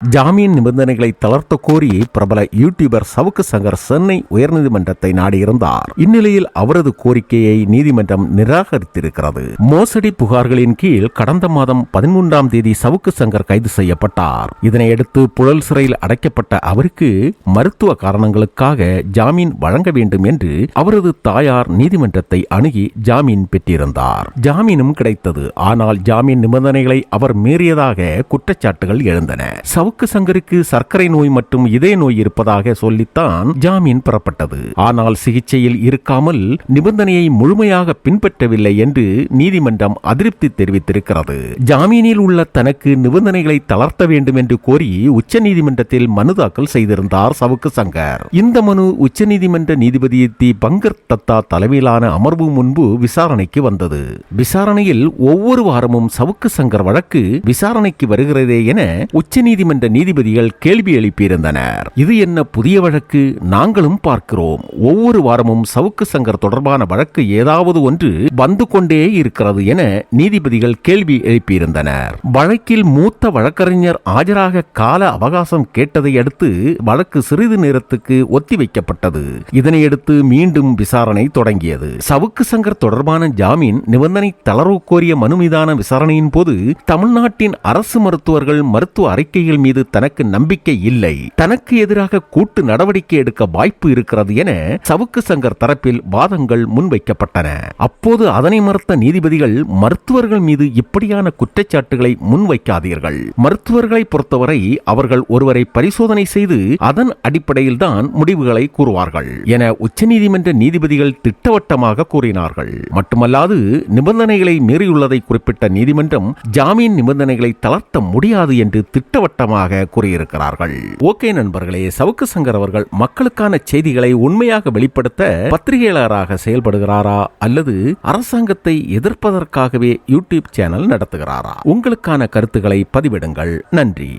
ஜாமீன் நிபந்தனைகளை தளர்த்த கோரி பிரபல யூடியூபர் சவுக்கு சங்கர் சென்னை உயர்நீதிமன்றத்தை நாடியிருந்தார். இந்நிலையில் அவரது கோரிக்கையை நீதிமன்றம் நிராகரித்திருக்கிறது. மோசடி புகார்களின் கீழ் கடந்த மாதம் 13ஆம் தேதி சவுக்கு சங்கர் கைது செய்யப்பட்டார். இதனையடுத்து புழல் சிறையில் அடைக்கப்பட்ட அவருக்கு மருத்துவ காரணங்களுக்காக ஜாமீன் வழங்க வேண்டும் என்று அவரது தாயார் நீதிமன்றத்தை அணுகி ஜாமீன் பெற்றிருந்தார். ஜாமீனும் கிடைத்தது. ஆனால் ஜாமீன் நிபந்தனைகளை அவர் மீறியதாக குற்றச்சாட்டுகள் எழுந்தன. சவுக்கு சங்கருக்கு சர்க்கரை நோய் மற்றும் இதய நோய் இருப்பதாக சொல்லித்தான் ஜாமீன் பெறப்பட்டது. ஆனால் சிகிச்சையில் இருக்காமல் நிபந்தனையை முழுமையாக பின்பற்றவில்லை என்று நீதிமன்றம் அதிருப்தி தெரிவித்திருக்கிறது. ஜாமீனில் உள்ள தனக்கு நிபந்தனைகளை தளர்த்த வேண்டும் என்று கோரி உச்சநீதிமன்றத்தில் மனு தாக்கல் செய்திருந்தார் சவுக்கு சங்கர். இந்த மனு உச்சநீதிமன்ற நீதிபதி தி பங்கர் தத்தா தலைமையிலான அமர்வு முன்பு விசாரணைக்கு வந்தது. விசாரணையில் ஒவ்வொரு வாரமும் சவுக்கு சங்கர் வழக்கு விசாரணைக்கு வருகிறதே என உச்சநீதிமன்ற நீதிபதிகள் கேள்வி எழுப்பியிருந்தனர். இது என்ன புதிய வழக்கு? நாங்களும் பார்க்கிறோம். ஒவ்வொரு வாரமும் சவுக்கு சங்கர் தொடர்பான வழக்கு ஏதாவது ஒன்று வந்து கொண்டே இருக்கிறது என நீதிபதிகள் கேள்வி எழுப்பியிருந்தனர். வழக்கில் மூத்த வழக்கறிஞர் ஆஜராக கால அவகாசம் கேட்டதை அடுத்து வழக்கு சிறிது நேரத்துக்கு ஒத்திவைக்கப்பட்டது. இதனையடுத்து மீண்டும் விசாரணை தொடங்கியது. சவுக்கு சங்கர் தொடர்பான ஜாமீன் நிபந்தனை தளர்வு கோரிய மனு மீதான விசாரணையின் போது தமிழ்நாட்டின் அரசு மருத்துவர்கள் மருத்துவ அறிக்கைகள் மீது தனக்கு நம்பிக்கை இல்லை, தனக்கு எதிராக கூட்டு நடவடிக்கை எடுக்க வாய்ப்பு இருக்கிறது என சவுக்கு சங்கர் தரப்பில் வாதங்கள் முன்வைக்கப்பட்டன. அப்போது அதனை மறுத்த நீதிபதிகள் மருத்துவர்கள் மீது இப்படியான குற்றச்சாட்டுகளை முன்வைக்காதீர்கள், மருத்துவர்களை பொறுத்தவரை அவர்கள் ஒருவரை பரிசோதனை செய்து அதன் அடிப்படையில் தான் முடிவுகளை கூறுவார்கள் என உச்சநீதிமன்ற நீதிபதிகள் திட்டவட்டமாக கூறினார்கள். மட்டுமல்லாது நிபந்தனைகளை மீறியுள்ளதை குறிப்பிட்ட நீதிமன்றம் ஜாமீன் நிபந்தனைகளை தளர்த்த முடியாது என்று திட்டவட்டமாக கூறியிருக்கிறார்கள். ஓகே நண்பர்களே, சவுக்கு சங்கர் அவர்கள் மக்களுக்கான செய்திகளை உண்மையாக வெளிப்படுத்த பத்திரிகையாளராக செயல்படுகிறாரா அல்லது அரசாங்கத்தை எதிர்ப்பதற்காகவே யூடியூப் சேனல் நடத்துகிறாரா? உங்களுக்கான கருத்துக்களை பதிவிடுங்கள். நன்றி.